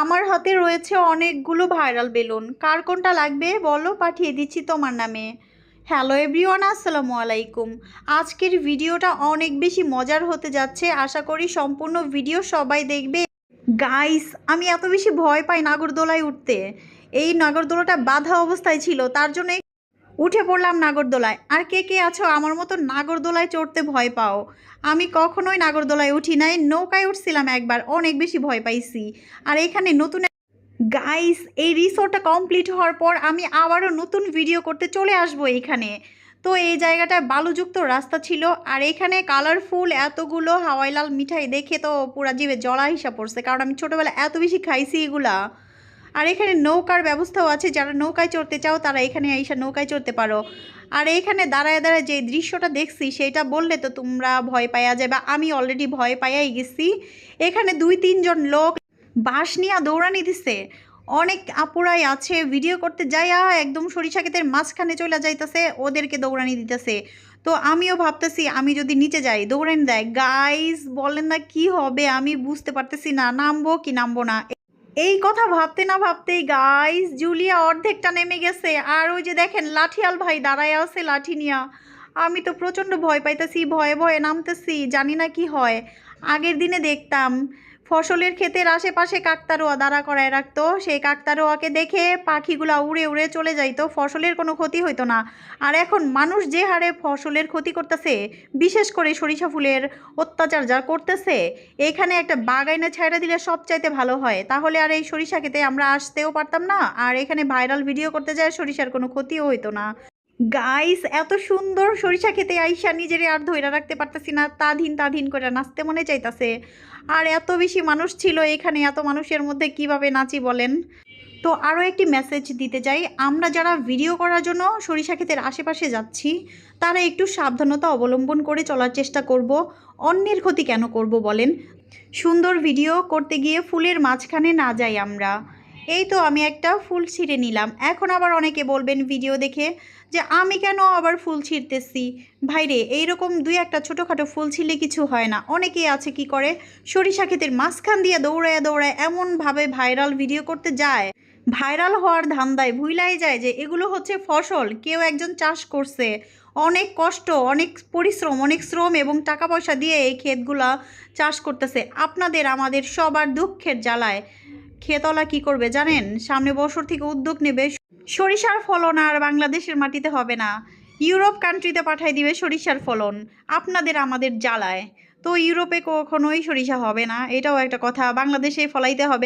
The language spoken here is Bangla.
আমার হাতে রয়েছে অনেকগুলো ভাইরাল বেলুন, কার কোনটা লাগবে বলো, পাঠিয়ে দিচ্ছি তোমার নামে। হ্যালো এভরিওয়ান, আসসালামু আলাইকুম। আজকের ভিডিওটা অনেক বেশি মজার হতে যাচ্ছে, আশা করি সম্পূর্ণ ভিডিও সবাই দেখবে। গাইস, আমি এত বেশি ভয় পাই নাগরদোলায় উঠতে। এই নাগরদোলাটা বাঁধা অবস্থায় ছিল, তার জন্য উঠে পড়লাম নাগরদোলায়। আর কে কে আছো আমার মতো নাগরদোলায় চড়তে ভয় পাও? আমি কখনোই নাগরদোলায় উঠি নাই, নৌকায় উঠছিলাম একবার, অনেক বেশি ভয় পাইছি। আর এখানে নতুন গাইস, এই রিসোর্টটা কমপ্লিট হওয়ার পর আমি আবারও নতুন ভিডিও করতে চলে আসবো এইখানে। তো এই জায়গাটায় বালুযুক্ত রাস্তা ছিল, আর এখানে কালারফুল এতগুলো হাওয়াই লাল মিঠাই দেখে তো পুরা জিভে জলা হিসা পড়ছে, কারণ আমি ছোটোবেলায় এত বেশি খাইছি এগুলা। আর এখানে নৌকার ব্যবস্থাও আছে, যারা নৌকায় চড়তে চাও তারা এখানে এসে নৌকায় চড়তে পারো। আর এইখানে দাঁড়ায় দাঁড়ায় যে দৃশ্যটা দেখছি সেটা বললে তো তোমরা ভয় পাইয়া যাবে, আমি অলরেডি ভয় পাইয়াই গেছি। এখানে 2-3 জন লোক বাঁশ নিয়ে দৌড়ানি দিছে। অনেক আপুরাই আছে ভিডিও করতে যাইয়া একদম সরিষা ক্ষেতের মাঝখানে চলে যাইতেছে, ওদেরকে দৌড়ানি দিতেছে। তো আমিও ভাবতেছি আমি যদি নিচে যাই, দৌড়ানি দেয়, গাইস বলেন না কি হবে, আমি বুঝতে পারতেছি না নামবো কি নামবো না। এই কথা ভাবতে না ভাবতেই গাইস জুলিয়া অর্ধেকটা নেমে গেছে, আর ওই যে দেখেন লাঠিয়াল ভাই দাঁড়ায় আছে লাঠি নিয়া। আমি তো প্রচণ্ড ভয় পাইতেছি, ভয়ে ভয়ে নামতেছি, জানি না কি হয়। আগের দিনে দেখতাম ফসলের ক্ষেতের আশেপাশে কাকতাড়ুয়া দাঁড়া করায় রাখতো, সেই কাকতাড়ুয়াকে দেখে পাখিগুলা উড়ে উড়ে চলে যাইতো, ফসলের কোনো ক্ষতি হইতো না। আর এখন মানুষ যে হারে ফসলের ক্ষতি করতেছে, বিশেষ করে সরিষা ফুলের অত্যাচার যা করতেছে, এখানে একটা বাগাইনা ছাইড়া দিলে সবচাইতে ভালো হয়, তাহলে আর এই সরিষা খেতে আমরা আসতেও পারতাম না, আর এখানে ভাইরাল ভিডিও করতে যায় সরিষার কোনো ক্ষতিও হইতো না। গাইস, এত সুন্দর সরিষা খেতে আইসা নিজের আর ধইরা রাখতে পারতেছি না, তাধিন তাধিন করে নাচতে মনে চাইতাছে। আর এত বেশি মানুষ ছিল এখানে, এত মানুষের মধ্যে কিভাবে নাচি বলেন। তো আরও একটি মেসেজ দিতে চাই, আমরা যারা ভিডিও করার জন্য সরিষা ক্ষেতের আশেপাশে যাচ্ছি তারা একটু সাবধানতা অবলম্বন করে চলার চেষ্টা করব। অন্যের ক্ষতি কেন করব বলেন? সুন্দর ভিডিও করতে গিয়ে ফুলের মাঝখানে না যাই আমরা। এই তো আমি একটা ফুল ছিঁড়ে নিলাম, এখন আবার অনেকে বলবেন ভিডিও দেখে যে আমি কেন আবার ফুল ছিঁড়তেছি। ভাইরে, এইরকম 2-1টা ছোটোখাটো ফুল ছিঁড়লে কিছু হয় না। অনেকেই আছে কি করে, সরিষা ক্ষেতের মাঝখান দিয়ে দৌড়ায় দৌড়ায় এমনভাবে ভাইরাল ভিডিও করতে যায়, ভাইরাল হওয়ার ধান্দায় ভুলাই যায় যে এগুলো হচ্ছে ফসল, কেউ একজন চাষ করছে, অনেক কষ্ট, অনেক পরিশ্রম, অনেক শ্রম এবং টাকা পয়সা দিয়ে এই ক্ষেতগুলা চাষ করতেছে। আপনাদের আমাদের সবার দুঃখের জ্বালায় ক্ষেতওয়ালা কি করবে জানেন? সামনে বছর থেকে উদ্যোগ নেবে, সরিষার ফলন আর বাংলাদেশের মাটিতে হবে না, ইউরোপ কান্ট্রিতে পাঠাই দিবে সরিষার ফলন, আপনাদের আমাদের জ্বালায়। তো ইউরোপে কখনোই সরিষা হবে না, এটাও একটা কথা, বাংলাদেশে ফলাইতে হবে।